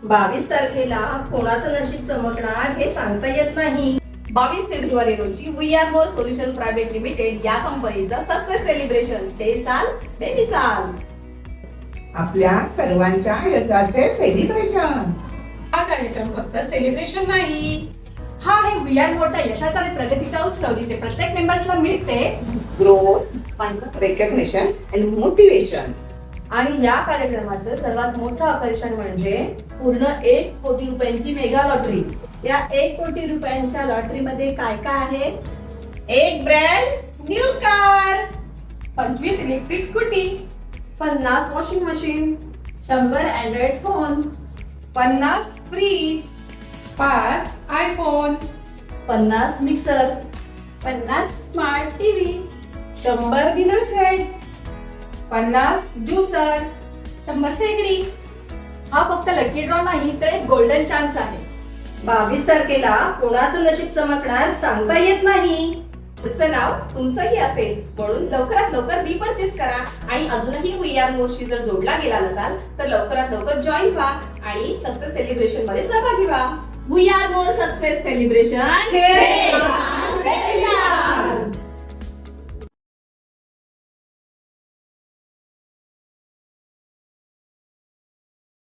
22 तारखेला कोणाचं नशीब चमकणार हे सांगता येत नाही. 22 फेब्रुवारी रोजी We Are More Solution Private Limited या कंपनीचा सक्सेस सेलिब्रेशन 6 साल बेमिसाल. आपल्या सर्वांच्या यशाचे सेलिब्रेशन. हा कार्यक्रम फक्त सेलिब्रेशन नाही, हा आहे वी आर मोरच्या यशाचा आणि प्रगतीचा उत्सव जिथे प्रत्येक मेंबर्सला मिळते ग्रोथ, रेकग्निशन अँड मोटिवेशन. आणि या कार्यक्रमाचं सर्वात मोठं आकर्षण म्हणजे पूर्ण 1 कोटी रुपयांची मेगा लॉटरी. या 1 कोटी रुपयांच्या लॉटरीमध्ये काय काय आहे? एक brand new car, 25 electric scooty, 50 washing machine, 100 android phone, 50 fridge, 5 iPhone, 50 mixer, 50 smart TV, 100 dinner set, 50 juicer, 100 शेगडी. हा फक्त लकी ड्रॉ नाही तर एक गोल्डन चान्स आहे. 22 तारखेला कोणाचं नशीब चमकणार सांगता येत नाही. तुमचं नाव तुमचंही असेल म्हणून लवकरात लवकर दी परचेस करा. आणि अजूनही वी आर मोरशी जर जोडला गेला नसाल तर लवकरात लवकर जॉईन व्हा आणि सक्सेस सेलिब्रेशन मध्ये सहभागी व्हा. We Are More success celebration.